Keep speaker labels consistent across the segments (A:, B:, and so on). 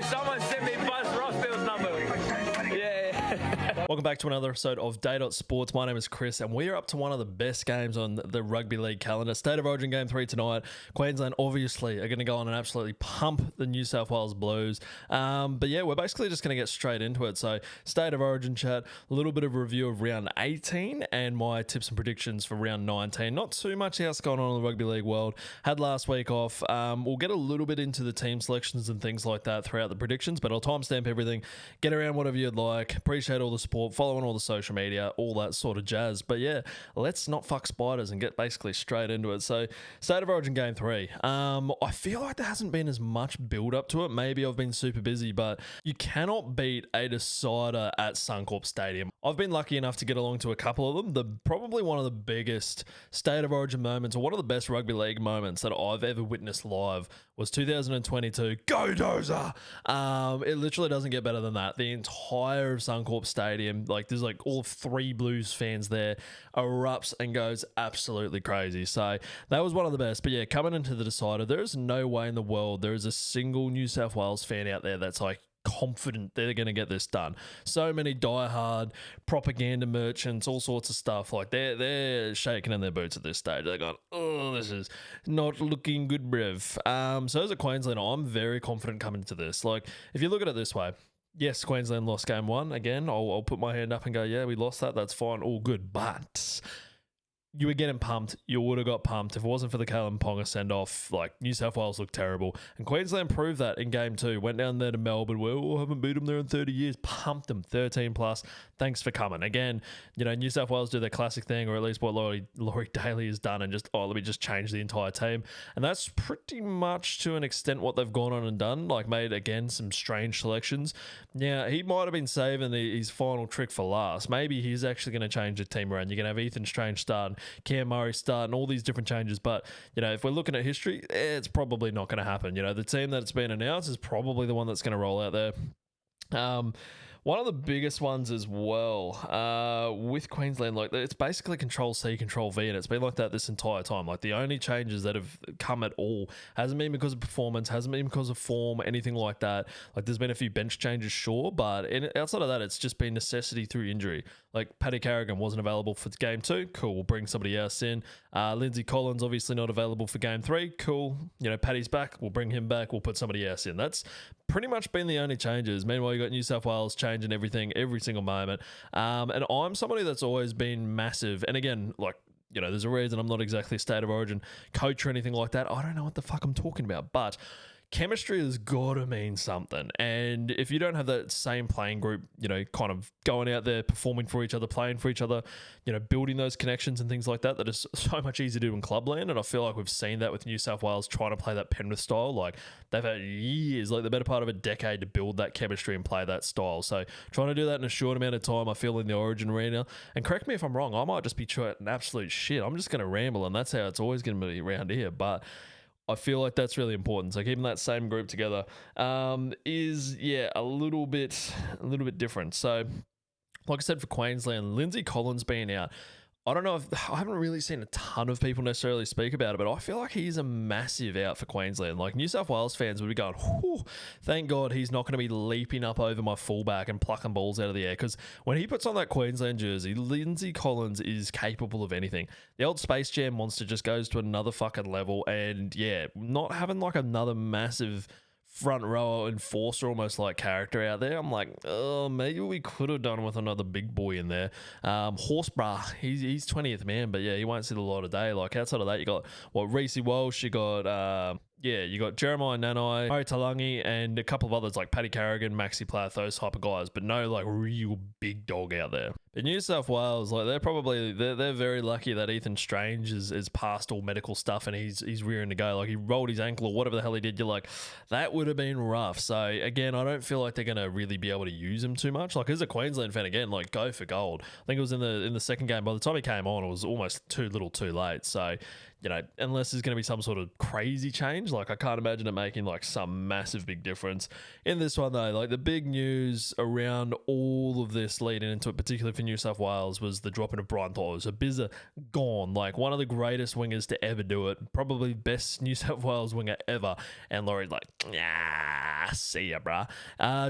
A: someone send me Buzz Rossfield's number. Yeah.
B: Welcome back to another episode of Day Sports. My name is Chris, and we are up to one of the best games on the Rugby League calendar. State of Origin Game 3 tonight. Queensland obviously are going to go on and absolutely pump the New South Wales Blues. But yeah, we're basically just going to get straight into it. So State of Origin chat, a little bit of review of round 18 and my tips and predictions for round 19. Not too much else going on in the Rugby League world. Had last week off. We'll get a little bit into the team selections and things like that throughout the predictions, but I'll timestamp everything. Get around whatever you'd like. Appreciate all the support, following all the social media, all that sort of jazz. But yeah, let's not fuck spiders and get basically straight into it. So State of Origin Game 3. I feel like there hasn't been as much build up to it. Maybe I've been super busy, but you cannot beat a decider at Suncorp Stadium. I've been lucky enough to get along to a couple of them. Probably one of the biggest State of Origin moments, or one of the best Rugby League moments that I've ever witnessed live, was 2022. Go Dozer! It literally doesn't get better than that. The entire of Suncorp Stadium, like there's like all 3 Blues fans there, erupts and goes absolutely crazy. So that was one of the best. But yeah, coming into the decider, there is no way in the world there is a single New South Wales fan out there that's like confident they're going to get this done. So many diehard propaganda merchants, all sorts of stuff. Like they're shaking in their boots at this stage. They're going, oh, this is not looking good, bruv. So as a Queenslander, I'm very confident coming into this. Like if you look at it this way, yes, Queensland lost game 1. Again, I'll put my hand up and go, yeah, we lost that. That's fine. All good. But you were getting pumped. You would have got pumped. If it wasn't for the Kalen Ponga send-off, like New South Wales looked terrible. And Queensland proved that in game 2. Went down there to Melbourne, where haven't beat them there in 30 years. Pumped them 13 plus. Thanks for coming. Again, you know, New South Wales do their classic thing, or at least what Laurie Daly has done, and just, let me just change the entire team. And that's pretty much to an extent what they've gone on and done. Like made, again, some strange selections. Now, he might have been saving his final trick for last. Maybe he's actually going to change the team around. You're going to have Ethan Strange starting, Cam Murray starting, all these different changes. But, you know, if we're looking at history, it's probably not going to happen. You know, the team that's been announced is probably the one that's going to roll out there. One of the biggest ones as well with Queensland, like it's basically Control C, Control V, and it's been like that this entire time. Like the only changes that have come at all hasn't been because of performance, hasn't been because of form, anything like that. Like there's been a few bench changes, sure, but outside of that, it's just been necessity through injury. Like Paddy Carrigan wasn't available for game 2, cool, we'll bring somebody else in. Lindsay Collins obviously not available for game 3, cool. You know, Paddy's back, we'll bring him back, we'll put somebody else in. That's pretty much been the only changes. Meanwhile, you got New South Wales changing everything every single moment. And I'm somebody that's always been massive. And again, like, you know, there's a reason I'm not exactly a State of Origin coach or anything like that. I don't know what the fuck I'm talking about, but chemistry has got to mean something. And if you don't have that same playing group, you know, kind of going out there, performing for each other, playing for each other, you know, building those connections and things like that, that is so much easier to do in clubland. And I feel like we've seen that with New South Wales trying to play that Penrith style. Like they've had years, like the better part of a decade to build that chemistry and play that style. So trying to do that in a short amount of time, I feel in the Origin arena, and correct me if I'm wrong, I might just be chatting absolute shit. I'm just going to ramble, and that's how it's always going to be around here. But I feel like that's really important. So keeping that same group together is, yeah, a little bit different. So like I said, for Queensland, Lindsay Collins being out, I don't know I haven't really seen a ton of people necessarily speak about it, but I feel like he's a massive out for Queensland. Like New South Wales fans would be going, whew, thank God he's not going to be leaping up over my fullback and plucking balls out of the air. Because when he puts on that Queensland jersey, Lindsay Collins is capable of anything. The old Space Jam monster just goes to another fucking level. And yeah, not having like another massive front row enforcer almost like character out there, I'm like, oh, maybe we could have done with another big boy in there. Horsburgh, he's 20th man, but yeah, he won't see the light of day. Like outside of that, you got Reece Walsh, you got you got Jeremiah Nanai, Murray Talangi, and a couple of others like Paddy Carrigan, Maxi Plath, those type of guys, but no like real big dog out there. But New South Wales, like they're very lucky that Ethan Strange is past all medical stuff and he's rearing to go. Like he rolled his ankle or whatever the hell he did. You're like, that would have been rough. So again, I don't feel like they're gonna really be able to use him too much. Like as a Queensland fan, again, like go for gold. I think it was in the second game. By the time he came on, it was almost too little, too late. So unless there's going to be some sort of crazy change, like I can't imagine it making like some massive big difference in this one though. Like the big news around all of this leading into it, particularly for New South Wales, was the dropping of Brian Torres. So Bizza gone, like one of the greatest wingers to ever do it, probably best New South Wales winger ever. And Laurie's like, nah, see ya, bruh.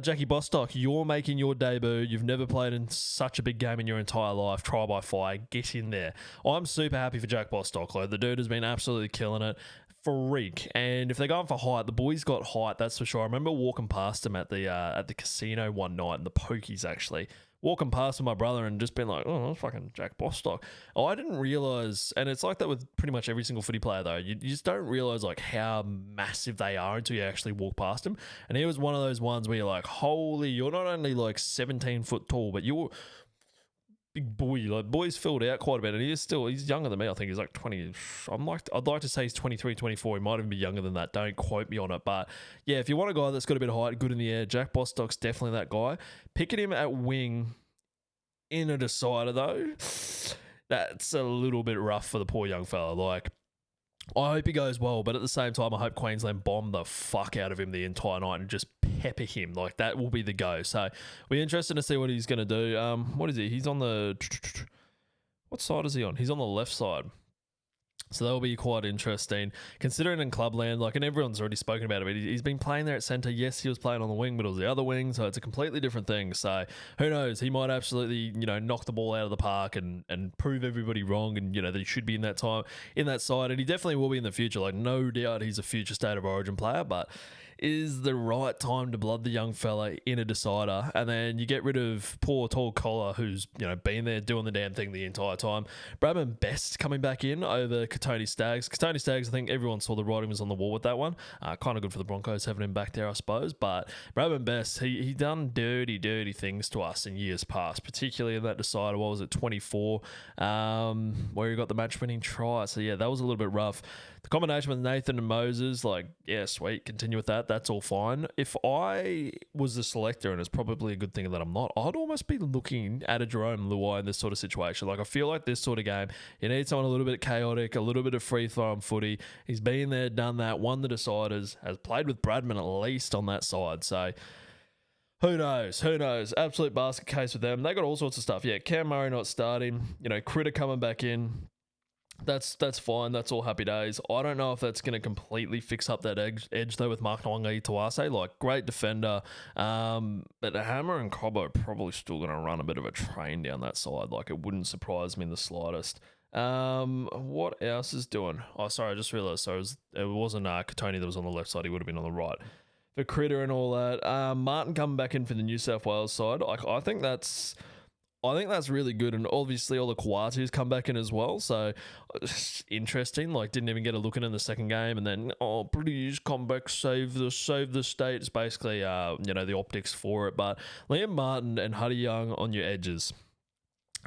B: Jackie Bostock, you're making your debut. You've never played in such a big game in your entire life. Trial by fire, get in there. I'm super happy for Jack Bostock. Like the dude has been absolutely killing it. Freak. And if they're going for height, the boys got height, that's for sure. I remember walking past him at the casino one night in the pokies, actually. Walking past with my brother and just being like, oh, that's fucking Jack Bostock. Oh, I didn't realise, and it's like that with pretty much every single footy player though, you just don't realise like how massive they are until you actually walk past him. And he was one of those ones where you're like, holy, you're not only like 17 foot tall, but you're big boy. Like boy's filled out quite a bit, and he's younger than me. I think he's like 20. I'd like to say he's 23, 24. He might even be younger than that. Don't quote me on it, but yeah, if you want a guy that's got a bit of height, good in the air, Jack Bostock's definitely that guy. Picking him at wing in a decider though, that's a little bit rough for the poor young fella. Like, I hope he goes well, but at the same time, I hope Queensland bomb the fuck out of him the entire night and just pepper him. Like, that will be the go. So, we're interested to see what he's going to do. What is he? He's on the... What side is he on? He's on the left side. So that'll be quite interesting, considering in Clubland, like, and everyone's already spoken about it, but he's been playing there at centre. Yes, he was playing on the wing, but it was the other wing, so it's a completely different thing. So who knows? He might absolutely, knock the ball out of the park and prove everybody wrong, and that he should be in that side, and he definitely will be in the future. Like, no doubt he's a future State of Origin player, but is the right time to blood the young fella in a decider, and then you get rid of poor tall Collar, who's been there doing the damn thing the entire time. Bradman Best coming back in over Katoni Staggs. Katoni Staggs, I think everyone saw the writing was on the wall with that one. Kind of good for the Broncos having him back there, I suppose. But Bradman Best, he done dirty things to us in years past, particularly in that decider. What was it, 24, where he got the match-winning try. So yeah, that was a little bit rough. The combination with Nathan and Moses, like, yeah, sweet, continue with that. That's all fine. If I was the selector, and it's probably a good thing that I'm not, I'd almost be looking at a Jerome Luai in this sort of situation. Like, I feel like this sort of game, you need someone a little bit chaotic, a little bit of free-throwing footy. He's been there, done that, won the deciders, has played with Bradman at least on that side. So, who knows? Absolute basket case with them. They got all sorts of stuff. Yeah, Cam Murray not starting. Critter coming back in. That's fine. That's all happy days. I don't know if that's going to completely fix up that edge though with Mark Nwangi-Tawase. Like, great defender, but Hammer and Cobb are probably still going to run a bit of a train down that side. Like, it wouldn't surprise me in the slightest. What else is doing? Oh, sorry, I just realised. So it wasn't Katoni that was on the left side. He would have been on the right. For Critter and all that. Martin coming back in for the New South Wales side. I think that's really good, and obviously all the Kawatu's come back in as well, so interesting. Like, didn't even get a look in the second game, and then British comeback save the state. It's basically the optics for it. But Liam Martin and Huddy Young on your edges.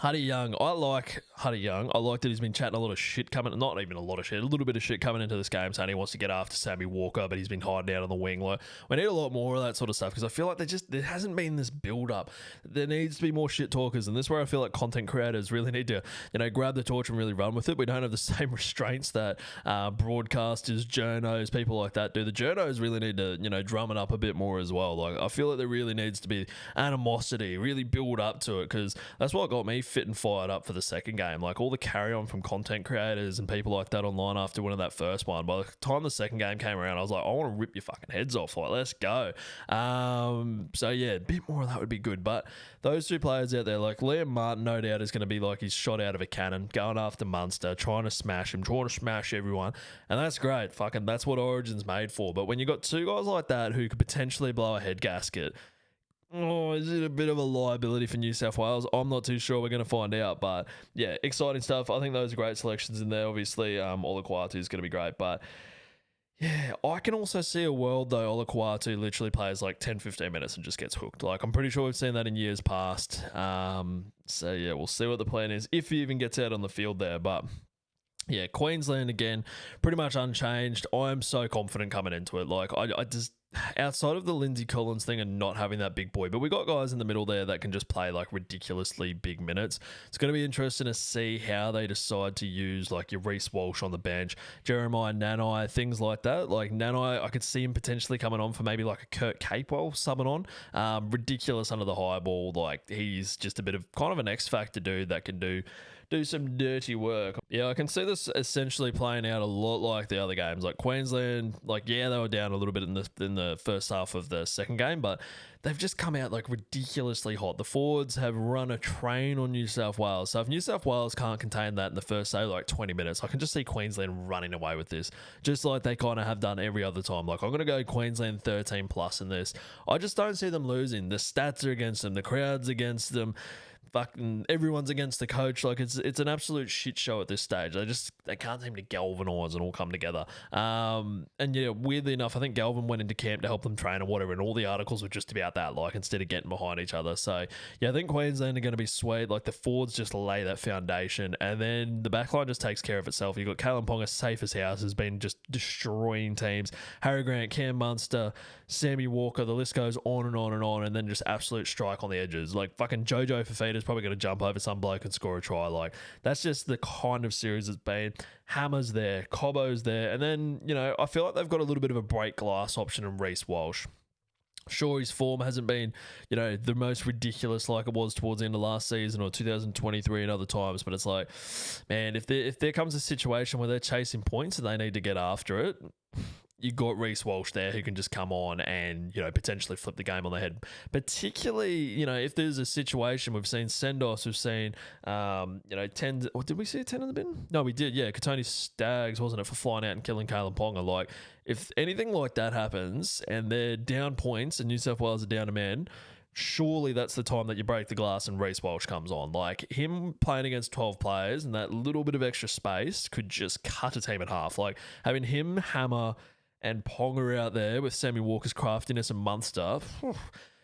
B: Huddy Young, I like Huddy Young. I like that he's been chatting a lot of shit coming, not even a lot of shit, a little bit of shit coming into this game, saying he wants to get after Sammy Walker, but he's been hiding out on the wing. Like, we need a lot more of that sort of stuff, because I feel like there hasn't been this build up. There needs to be more shit talkers, and this is where I feel like content creators really need to, grab the torch and really run with it. We don't have the same restraints that broadcasters, journos, people like that do. The journos really need to, drum it up a bit more as well. Like, I feel like there really needs to be animosity, really build up to it, because that's what got me fit and fired up for the second game. Like, all the carry on from content creators and people like that online after winning that first one, by the time the second game came around, I was like, I want to rip your fucking heads off. Like, let's go. So yeah, a bit more of that would be good. But those two players out there, like Liam Martin, no doubt is going to be like he's shot out of a cannon, going after Munster, trying to smash him, trying to smash everyone, and that's great. Fucking, that's what Origin's made for. But when you got two guys like that who could potentially blow a head gasket, is it a bit of a liability for New South Wales? I'm not too sure. We're going to find out. But yeah, exciting stuff. I think those are great selections in there. Obviously, Olakwatu is going to be great. But yeah, I can also see a world, though, Olakwatu literally plays like 10, 15 minutes and just gets hooked. Like, I'm pretty sure we've seen that in years past. So yeah, we'll see what the plan is, if he even gets out on the field there. But yeah, Queensland, again, pretty much unchanged. I am so confident coming into it. Like, outside of the Lindsay Collins thing and not having that big boy, but we got guys in the middle there that can just play like ridiculously big minutes. It's going to be interesting to see how they decide to use like your Reece Walsh on the bench, Jeremiah Nanai, things like that. Like Nanai, I could see him potentially coming on for maybe like a Kurt Capewell subbing on. Ridiculous under the high ball. Like he's just a bit of kind of an X factor dude that can do some dirty work. Yeah, I can see this essentially playing out a lot like the other games. Like Queensland, like yeah, they were down a little bit in the first half of the second game, but they've just come out like ridiculously hot. The forwards have run a train on New South Wales. So if New South Wales can't contain that in the first, say, like 20 minutes, I can just see Queensland running away with this, just like they kind of have done every other time. Like I'm going to go Queensland 13 plus in this. I just don't see them losing. The stats are against them. The crowd's against them. Fucking everyone's against the coach. Like it's an absolute shit show at this stage. They can't seem to galvanise and all come together. And yeah, weirdly enough, I think Galvin went into camp to help them train or whatever, and all the articles were just about that, like instead of getting behind each other. So yeah, I think Queensland are going to be sweet. Like the forwards just lay that foundation, and then the backline just takes care of itself. You've got Kalen Ponga safe as house, has been just destroying teams. Harry Grant, Cam Munster, Sammy Walker, the list goes on and on and on, and then just absolute strike on the edges. Like fucking Jojo Fafita's probably going to jump over some bloke and score a try. Like that's just the kind of series it's been. Hammer's there, Cobbo's there, and then, you know, I feel like they've got a little bit of a break glass option in Reece Walsh. Sure, his form hasn't been, you know, the most ridiculous like it was towards the end of last season or 2023 and other times, but it's like, man, if there comes a situation where they're chasing points and they need to get after it, you got Reece Walsh there who can just come on and, you know, potentially flip the game on the head. Particularly, you know, if there's a situation, we've seen Sendos, we've seen, you know, 10, or did we see a 10 in the bin? No, we did, yeah. Katoni Staggs, wasn't it, for flying out and killing Kalen Ponga. Like, if anything like that happens and they're down points and New South Wales are down a man, surely that's the time that you break the glass and Reece Walsh comes on. Like him playing against 12 players and that little bit of extra space could just cut a team in half. Like having him, Hammer, and Ponga out there with Sammy Walker's craftiness and Munster,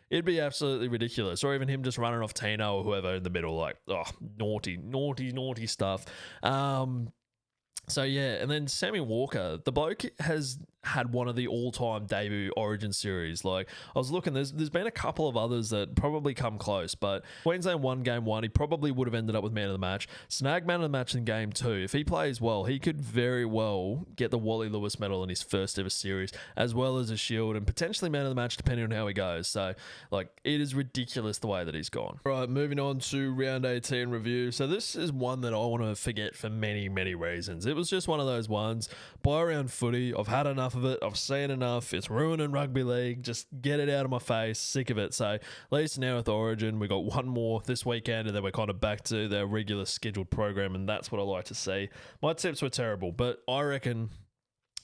B: it'd be absolutely ridiculous. Or even him just running off Tino or whoever in the middle, like, oh, naughty stuff. So yeah, and then Sammy Walker, the bloke has had one of the all-time debut Origin series. Like I was looking, there's been a couple of others that probably come close, but Queensland won game 1. He probably would have ended up with man of the match. Snag man of the match in game 2. If he plays well, he could very well get the Wally Lewis medal in his first ever series, as well as a shield and potentially man of the match depending on how he goes. So like it is ridiculous the way that he's gone. Right, moving on to round 18 review. So this is one that I want to forget for many reasons. It was just one of those ones. Buy around footy. I've had enough of it. I've seen enough. It's ruining rugby league. Just get it out of my face. Sick of it. So at least now with Origin, we got one more this weekend and then we're kind of back to their regular scheduled program, and that's what I like to see. My tips were terrible, but I reckon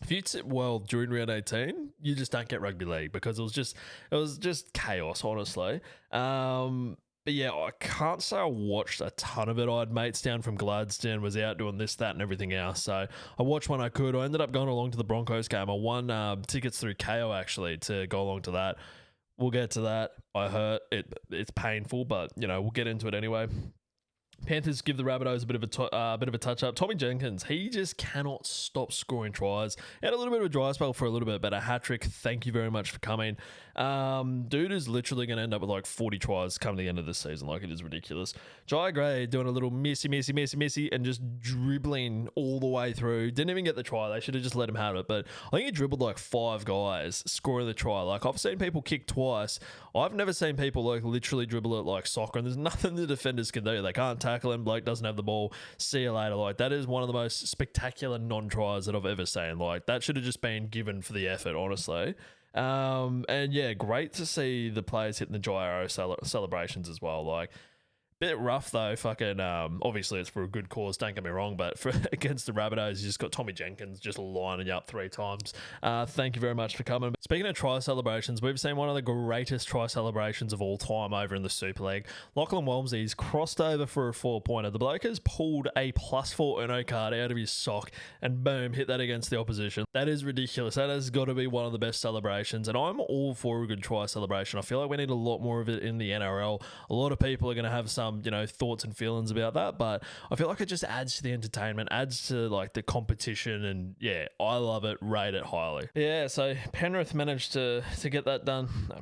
B: if you tip well during round 18, you just don't get rugby league because it was just chaos, honestly. But yeah, I can't say I watched a ton of it. I had mates down from Gladstone, was out doing this, that, and everything else. So I watched when I could. I ended up going along to the Broncos game. I won tickets through KO actually to go along to that. We'll get to that. I hurt. It's painful, but you know we'll get into it anyway. Panthers give the Rabbithos a bit of a touch up. Tommy Jenkins, he just cannot stop scoring tries. He had a little bit of a dry spell for a little bit, but a hat trick. Thank you very much for coming. Dude is literally going to end up with like 40 tries come the end of this season. Like it is ridiculous. Jai Gray doing a little messy, and just dribbling all the way through. Didn't even get the try. They should have just let him have it. But I think he dribbled like 5 guys scoring the try. Like I've seen people kick twice. I've never seen people like literally dribble it like soccer, and there's nothing the defenders can do. They can't tackle him. Bloke doesn't have the ball. See you later. Like that is one of the most spectacular non-tries that I've ever seen. Like that should have just been given for the effort, honestly. And yeah, great to see the players hitting the gyro celebrations as well. Like bit rough though, fucking obviously it's for a good cause, don't get me wrong, but for against the Rabbitohs, you just got Tommy Jenkins just lining you up 3 times. Thank you very much for coming. Speaking of try celebrations, we've seen one of the greatest try celebrations of all time over in the Super League. Lachlan Walmsley's crossed over for a 4-pointer. The bloke has pulled a +4 Uno card out of his sock and boom, hit that against the opposition. That is ridiculous. That has got to be one of the best celebrations, and I'm all for a good try celebration. I feel like we need a lot more of it in the NRL. A lot of people are going to have some some, thoughts and feelings about that, but I feel like it just adds to the entertainment, adds to like the competition, and yeah, I love it, rate it highly. Yeah, so Penrith managed to get that done. No.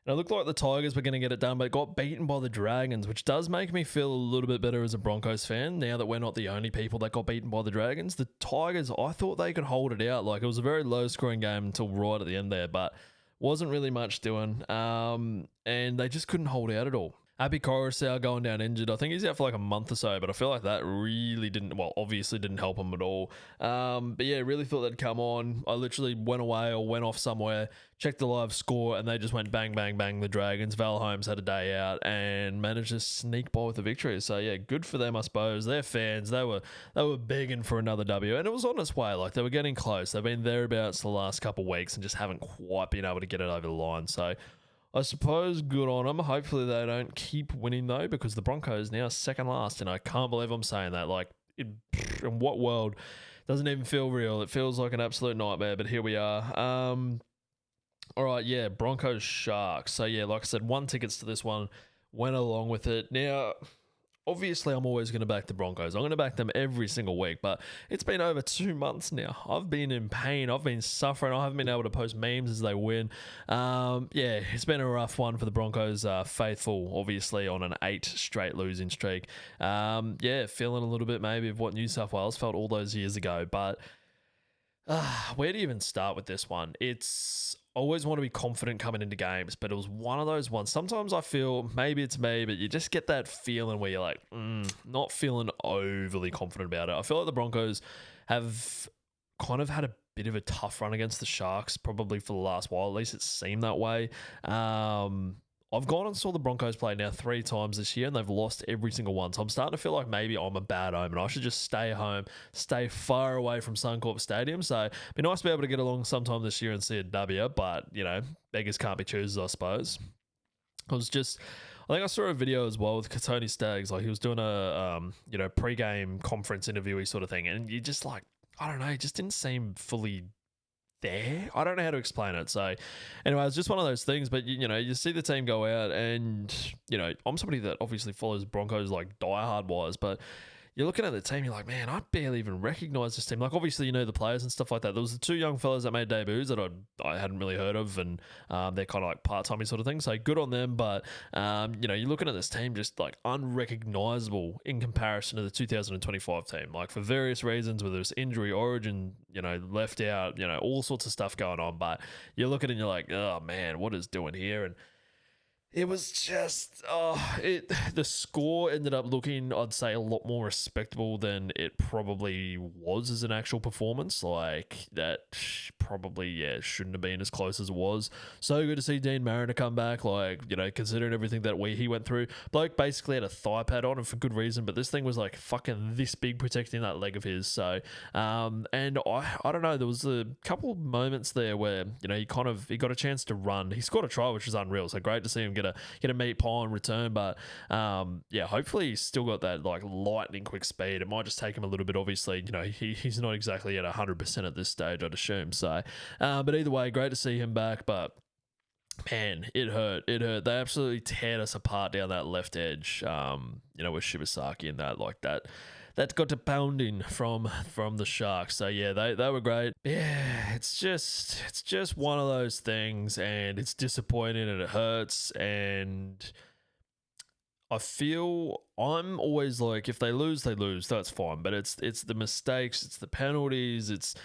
B: And it looked like the Tigers were going to get it done, but got beaten by the Dragons, which does make me feel a little bit better as a Broncos fan now that we're not the only people that got beaten by the Dragons. The Tigers, I thought they could hold it out. Like, it was a very low-scoring game until right at the end there, but wasn't really much doing. And they just couldn't hold out at all. Abby Coruscant going down injured. I think he's out for like a month or so, but I feel like that really obviously didn't help him at all. But yeah, really thought they'd come on. I literally went away or went off somewhere, checked the live score, and they just went bang, bang, bang, the Dragons. Val Holmes had a day out and managed to sneak by with the victory. So yeah, good for them, I suppose. Their fans, they were begging for another W, and it was on its way. Like, they were getting close. They've been thereabouts the last couple of weeks and just haven't quite been able to get it over the line. So I suppose good on them. Hopefully they don't keep winning though, because the Broncos now second last, and I can't believe I'm saying that. Like, in what world? Doesn't even feel real. It feels like an absolute nightmare, but here we are. All right, yeah, Broncos Sharks. So yeah, like I said, 1 tickets to this one, went along with it. Now, obviously, I'm always going to back the Broncos. I'm going to back them every single week, but it's been over 2 months now. I've been in pain. I've been suffering. I haven't been able to post memes as they win. Yeah, it's been a rough one for the Broncos faithful, obviously, on an 8 straight losing streak. Yeah, feeling a little bit maybe of what New South Wales felt all those years ago, but where do you even start with this one? I always want to be confident coming into games, but it was one of those ones. Sometimes I feel, maybe it's me, but you just get that feeling where you're like, not feeling overly confident about it. I feel like the Broncos have kind of had a bit of a tough run against the Sharks, probably for the last while. At least it seemed that way. I've gone and saw the Broncos play now 3 times this year, and they've lost every single one. So I'm starting to feel like maybe I'm a bad omen. I should just stay home, stay far away from Suncorp Stadium. So it'd be nice to be able to get along sometime this year and see a W, but, beggars can't be choosers, I suppose. I think I saw a video as well with Tony Staggs. Like, he was doing a, pre-game conference interviewee sort of thing, and you just like, I don't know, it just didn't seem fully there. I don't know how to explain it. So anyway, it's just one of those things, but you see the team go out, and I'm somebody that obviously follows Broncos like diehard wise, but you're looking at the team, you're like, man, I barely even recognize this team. Like, obviously, the players and stuff like that. There was the 2 young fellas that made debuts that I hadn't really heard of, and they're kind of like part-timey sort of thing. So good on them. But, you're looking at this team just like unrecognizable in comparison to the 2025 team. Like, for various reasons, whether it's injury, origin, left out, all sorts of stuff going on. But you look at it and you're like, oh man, what is doing here? And it was just, the score ended up looking, I'd say, a lot more respectable than it probably was as an actual performance. Like, that probably, shouldn't have been as close as it was. So good to see Dean Mariner come back, like, considering everything that he went through. Bloke basically had a thigh pad on, and for good reason, but this thing was like fucking this big protecting that leg of his. So, and I don't know, there was a couple of moments there where, he got a chance to run. He scored a try, which was unreal. So great to see him get a meat pie in return, but hopefully he's still got that like lightning quick speed. It might just take him a little bit. Obviously, he's not exactly at 100% at this stage, I'd assume. So, but either way, great to see him back. But man, it hurt. They absolutely teared us apart down that left edge. With Shibasaki and that got to pounding from the Sharks. So yeah, they were great. Yeah, it's just one of those things, and it's disappointing and it hurts, and I feel I'm always like, if they lose, that's fine. But it's the mistakes, it's the penalties, it's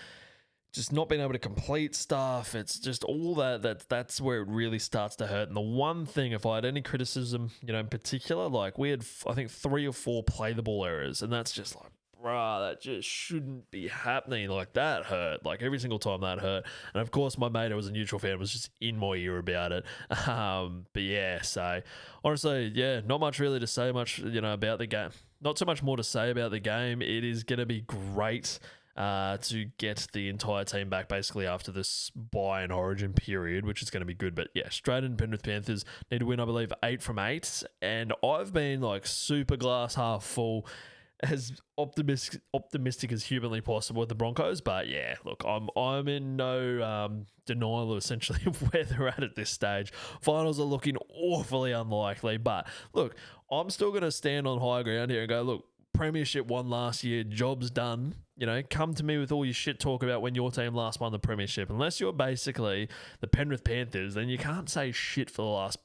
B: just not being able to complete stuff. It's just all that's where it really starts to hurt. And the one thing, if I had any criticism, in particular, like, we had, I think, 3 or 4 play the ball errors, and that's just like, bruh, that just shouldn't be happening. Like, that hurt. Like, every single time that hurt. And of course, my mate, who was a neutral fan, was just in my ear about it. But yeah, so honestly, yeah, not much really to say about the game. Not too much more to say about the game. It is going to be great to get the entire team back basically after this bye and origin period, which is going to be good. But yeah, straight in Penrith Panthers need to win, I believe, 8 from 8. And I've been like super glass half full. as optimistic as humanly possible with the Broncos. But yeah, look, I'm in no denial essentially of where they're at this stage. Finals are looking awfully unlikely, but look, I'm still going to stand on high ground here and go, look, Premiership won last year, job's done. You know, come to me with all your shit talk about when your team last won the Premiership. Unless you're basically the Penrith Panthers, then you can't say shit for the last,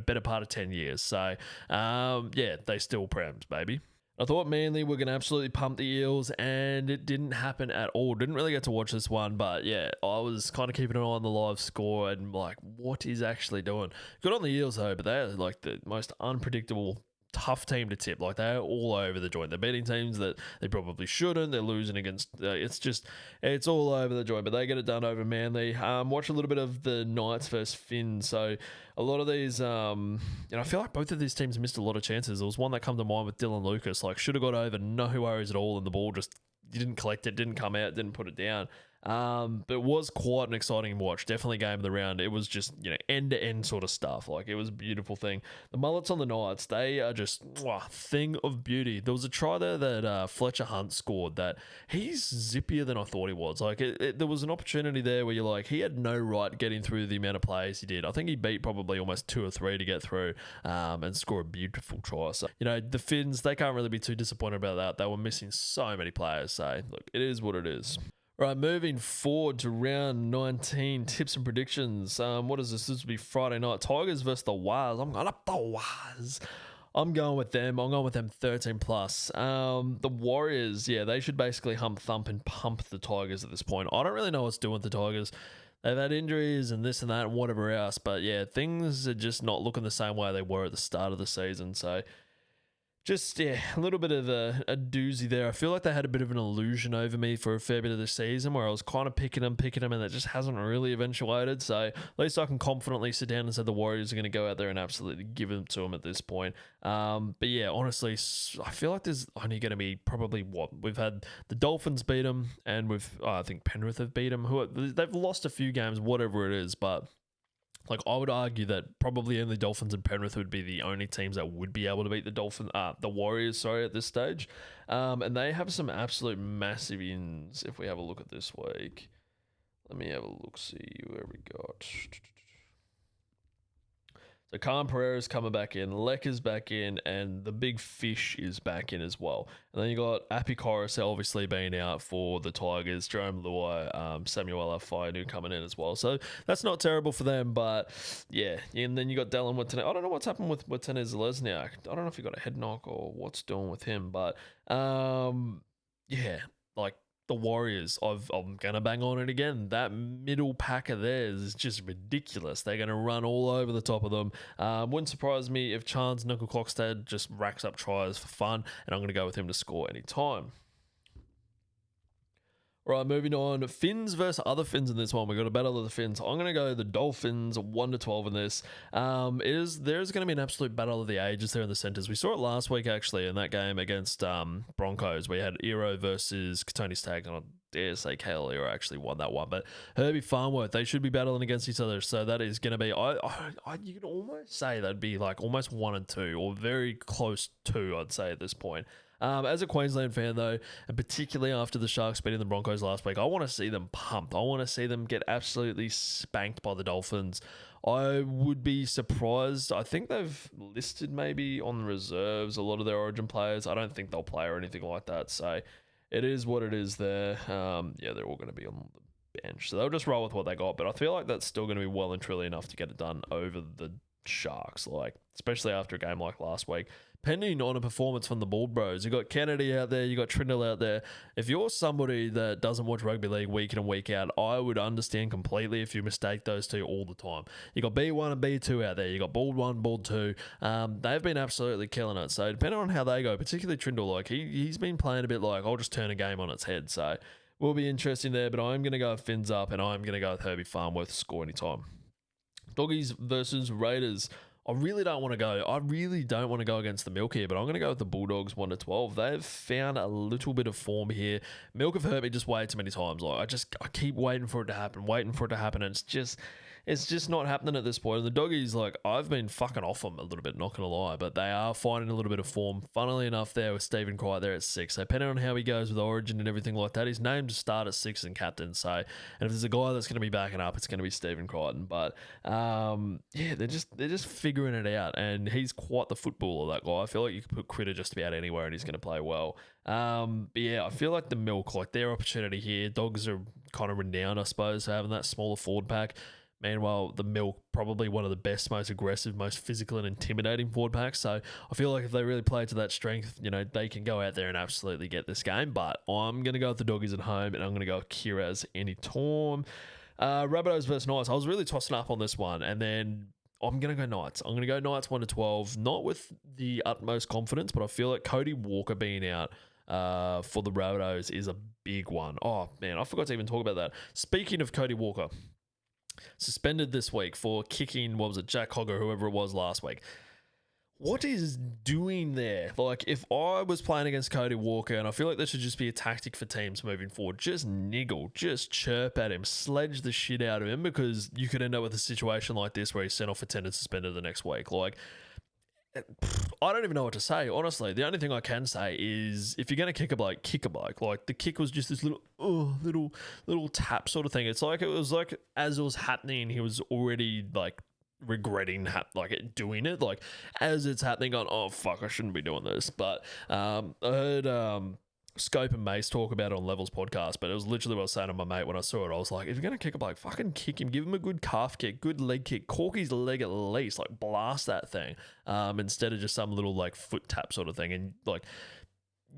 B: better part of 10 years. So, yeah, they still Prams, baby. I thought Manly were going to absolutely pump the Eels, and it didn't happen at all. Didn't really get to watch this one, but yeah, I was kind of keeping an eye on the live score and like, what is actually doing? Good on the Eels though, but they're like the most unpredictable, tough team to tip. Like, they're all over the joint. They're beating teams that they probably shouldn't. They're losing against it's all over the joint, but they get it done over Manly. Watch a little bit of the Knights versus Finns. So a lot of these I feel like both of these teams missed a lot of chances. There was one that come to mind with Dylan Lucas, like should have got over, no worries at all, and the ball just didn't collect it, didn't come out, didn't put it down. But it was quite an exciting watch. Definitely game of the round. It was just, end to end sort of stuff. Like, it was a beautiful thing. The mullets on the Knights, they are just thing of beauty. There was a try there that Fletcher Hunt scored that he's zippier than I thought he was. Like, there was an opportunity there where you're like, he had no right getting through the amount of players he did. I think he beat probably almost 2 or 3 to get through and score a beautiful try. So, the Finns, they can't really be too disappointed about that. They were missing so many players. So, look, it is what it is. Right, moving forward to round 19, tips and predictions. What is this? This will be Friday night. Tigers versus the Waz. I'm going up the Waz. I'm going with them. I'm going with them 13 plus. The Warriors, yeah, they should basically thump and pump the Tigers at this point. I don't really know what's doing with the Tigers. They've had injuries and this and that and whatever else. But yeah, things are just not looking the same way they were at the start of the season. So just, yeah, a little bit of a doozy there. I feel like they had a bit of an illusion over me for a fair bit of the season where I was kind of picking them, and it just hasn't really eventuated. So at least I can confidently sit down and say the Warriors are going to go out there and absolutely give it to them at this point. But yeah, honestly, I feel like there's only going to be probably we've had the Dolphins beat them, and I think Penrith have beat them. They've lost a few games, whatever it is, but like, I would argue that probably only Dolphins and Penrith would be the only teams that would be able to beat the Warriors, at this stage. And they have some absolute massive ins. If we have a look at this week, let me have a look, see where we got. So Khan Pereira's coming back in, Lecker's back in, and the big fish is back in as well. And then you got Api Coruscant obviously being out for the Tigers, Jerome Luai, Samuel Afai coming in as well. So that's not terrible for them, but yeah. And then you got Dallin Watene. I don't know what's happened with Watene-Zelezniak. I don't know if he got a head knock or what's doing with him, but yeah, like, the Warriors, I'm going to bang on it again. That middle pack of theirs is just ridiculous. They're going to run all over the top of them. Wouldn't surprise me if Chance Nickel-Clockstad just racks up tries for fun, and I'm going to go with him to score any time. Right, moving on. Finns versus other Finns in this one. We've got a battle of the Finns. I'm going to go the Dolphins 1-12 in this. There's going to be an absolute battle of the ages there in the centres. We saw it last week, actually, in that game against Broncos. We had Ero versus Tony Staggs, and I dare say Kale Ero actually won that one. But Herbie Farnworth, they should be battling against each other. So that is going to be, you could almost say that'd be like almost 1 and 2, or very close to, I'd say, at this point. As a Queensland fan, though, and particularly after the Sharks beating the Broncos last week, I want to see them pumped. I want to see them get absolutely spanked by the Dolphins. I would be surprised. I think they've listed maybe on the reserves a lot of their Origin players. I don't think they'll play or anything like that. So it is what it is there. Yeah, they're all going to be on the bench. So they'll just roll with what they got. But I feel like that's still going to be well and truly enough to get it done over the Sharks, like, especially after a game like last week. Pending on a performance from the Bald Bros. You got Kennedy out there, you got Trindle out there. If you're somebody that doesn't watch rugby league week in and week out, I would understand completely if you mistake those two all the time. You got B1 and B2 out there. You got Bald 1, Bald 2. They've been absolutely killing it. So depending on how they go, particularly Trindle, like he's been playing a bit like, I'll just turn a game on its head. So will be interesting there, but I'm going to go with Fins up, and I'm going to go with Herbie Farnworth score anytime. Doggies versus Raiders. I really don't want to go against the Milk here, but I'm going to go with the Bulldogs 1-12. They've found a little bit of form here. Milk have hurt me just way too many times. Like, I keep waiting for it to happen, and it's just, it's just not happening at this point. And the Doggies, like, I've been fucking off them a little bit, not going to lie, but they are finding a little bit of form. Funnily enough, there with Stephen Crichton there at 6. So depending on how he goes with Origin and everything like that, he's named to start at 6 and captain. So, and if there's a guy that's going to be backing up, it's going to be Stephen Crichton. But yeah, they're just figuring it out, and he's quite the footballer, that guy. I feel like you could put Critter just about anywhere and he's going to play well. But yeah, I feel like the Milk, like their opportunity here, Dogs are kind of renowned, I suppose, for having that smaller forward pack. Meanwhile, the Milk, probably one of the best, most aggressive, most physical and intimidating forward packs. So I feel like if they really play to that strength, you know, they can go out there and absolutely get this game. But I'm going to go with the Doggies at home, and I'm going to go with Kiraz anytime. Rabbithos versus Knights. I was really tossing up on this one, and then I'm going to go Knights. I'm going to go Knights 1-12, not with the utmost confidence, but I feel like Cody Walker being out for the Rabbithos is a big one. Oh, man, I forgot to even talk about that. Speaking of Cody Walker, suspended this week for kicking, what was it, Jack Hogger, whoever it was last week. What is doing there? Like, if I was playing against Cody Walker, and I feel like this should just be a tactic for teams moving forward, just niggle, just chirp at him, sledge the shit out of him, because you could end up with a situation like this where he's sent off for 10 and suspended the next week. Like, I don't even know what to say, honestly. The only thing I can say is, if you're going to kick a bloke, kick a bloke. Like, the kick was just this little tap sort of thing. It's like, it was like, as it was happening, he was already, like, regretting doing it. Like, as it's happening, going, oh, fuck, I shouldn't be doing this. But I heard Scope and Mace talk about it on Levels podcast, but it was literally what I was saying to my mate when I saw it. I was like, if you're going to kick a bloke, fucking kick him. Give him a good calf kick, good leg kick, cork his leg at least, like blast that thing, instead of just some little like foot tap sort of thing. And like,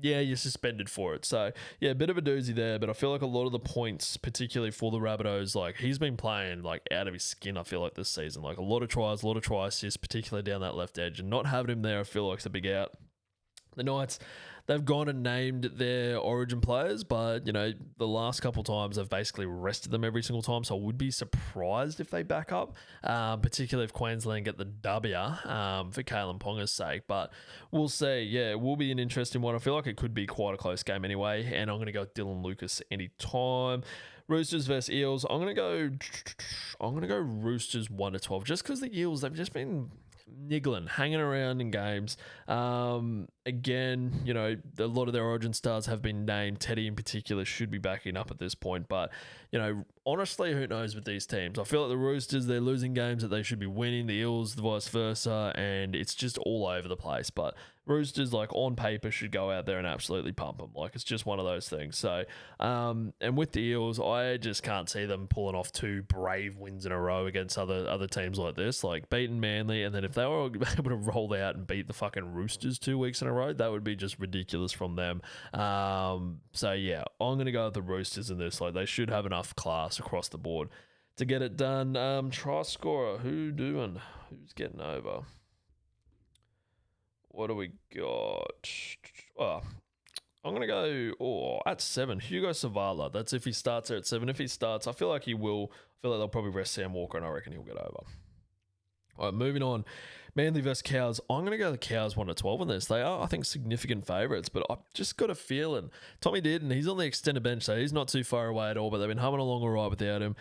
B: yeah, you're suspended for it. So yeah, a bit of a doozy there, but I feel like a lot of the points, particularly for the Rabbitohs, like he's been playing like out of his skin, I feel like, this season. Like a lot of try assists, particularly down that left edge, and not having him there, I feel like, it's a big out. The Knights, they've gone and named their Origin players, but, you know, the last couple of times they've basically rested them every single time, so I would be surprised if they back up, particularly if Queensland get the W for Kalen Ponga's sake, but we'll see. Yeah, it will be an interesting one. I feel like it could be quite a close game anyway, and I'm going to go with Dylan Lucas anytime. Roosters versus Eels. I'm going to go Roosters 1-12, just because the Eels, they've just been niggling, hanging around in games. Again, you know, a lot of their Origin stars have been named. Teddy in particular should be backing up at this point, but, you know, honestly, who knows with these teams? I feel like the Roosters, they're losing games that they should be winning, the Eels, the vice versa, and it's just all over the place. But Roosters, like, on paper, should go out there and absolutely pump them. Like, it's just one of those things. So, and with the Eels, I just can't see them pulling off 2 brave wins in a row against other teams like this, like beating Manly, and then if they were able to roll out and beat the fucking Roosters 2 weeks in a row, that would be just ridiculous from them. So yeah, I'm gonna go with the Roosters in this. Like, they should have enough class across the board to get it done. Try scorer, who's getting over? What do we got? Oh, I'm going to go at 7. Hugo Savala. That's if he starts there at 7. If he starts, I feel like he will. I feel like they'll probably rest Sam Walker, and I reckon he'll get over. All right, moving on. Manly versus Cows. I'm going to go the Cows 1-12 on this. They are, I think, significant favourites, but I've just got a feeling. Tommy Dearden, he's on the extended bench, so he's not too far away at all, but they've been humming along all right without him.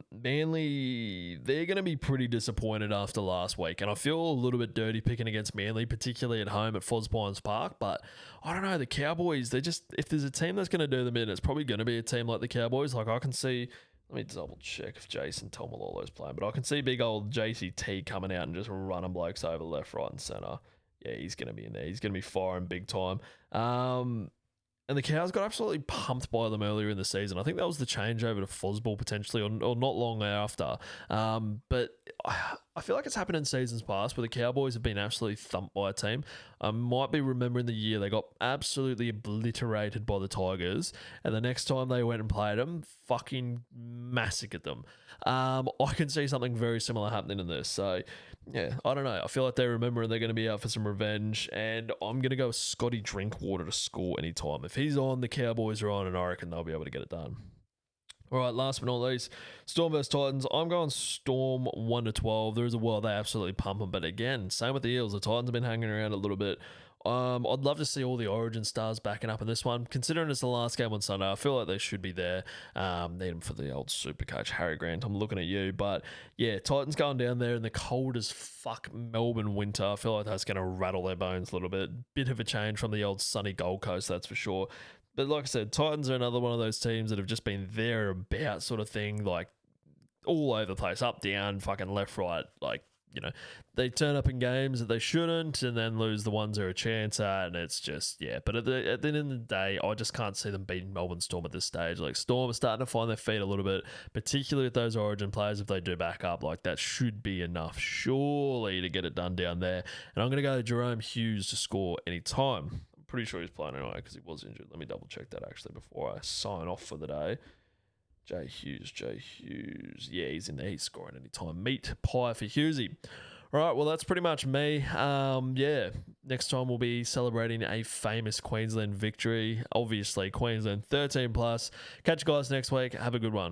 B: Manly, they're going to be pretty disappointed after last week, and I feel a little bit dirty picking against Manly, particularly at home at Fospines Park, but I don't know, the Cowboys, they just, if there's a team that's going to do them in, it's probably going to be a team like the Cowboys. Like, I can see... Let me double check if Jason Tomalolo's playing, but I can see big old JCT coming out and just running blokes over left, right, and centre. Yeah, he's going to be in there. He's going to be firing big time. And the Cows got absolutely pumped by them earlier in the season. I think that was the changeover to Fosball potentially, or not long after. But I feel like it's happened in seasons past where the Cowboys have been absolutely thumped by a team. I might be remembering the year they got absolutely obliterated by the Tigers, and the next time they went and played them, fucking massacred them. I can see something very similar happening in this. So, yeah, I don't know. I feel like they remember and they're going to be out for some revenge, and I'm going to go with Scotty Drinkwater to score anytime. If he's on, the Cowboys are on, and I reckon they'll be able to get it done. All right, last but not least, Storm versus Titans. I'm going Storm 1-12. There is a world they absolutely pump them, but again, same with the Eels. The Titans have been hanging around a little bit. I'd love to see all the Origin stars backing up in this one. Considering it's the last game on Sunday, I feel like they should be there. Need them for the old super coach, Harry Grant. I'm looking at you. But yeah, Titans going down there in the cold as fuck Melbourne winter. I feel like that's going to rattle their bones a little bit. Bit of a change from the old sunny Gold Coast, that's for sure. But like I said, Titans are another one of those teams that have just been there about sort of thing, like all over the place, up, down, fucking left, right, like, you know, they turn up in games that they shouldn't and then lose the ones they're a chance at, and it's just, yeah. But at the end of the day, I just can't see them beating Melbourne Storm at this stage. Like, Storm are starting to find their feet a little bit, particularly with those Origin players. If they do back up, like, that should be enough, surely, to get it done down there. And I'm going to go Jerome Hughes to score any time. I'm pretty sure he's playing anyway because he was injured. Let me double check that actually before I sign off for the day. Jay Hughes. Yeah, he's in there. He's scoring any time. Meat pie for Hughesy. All right, well, that's pretty much me. Yeah, next time we'll be celebrating a famous Queensland victory. Obviously, Queensland 13+. Catch you guys next week. Have a good one.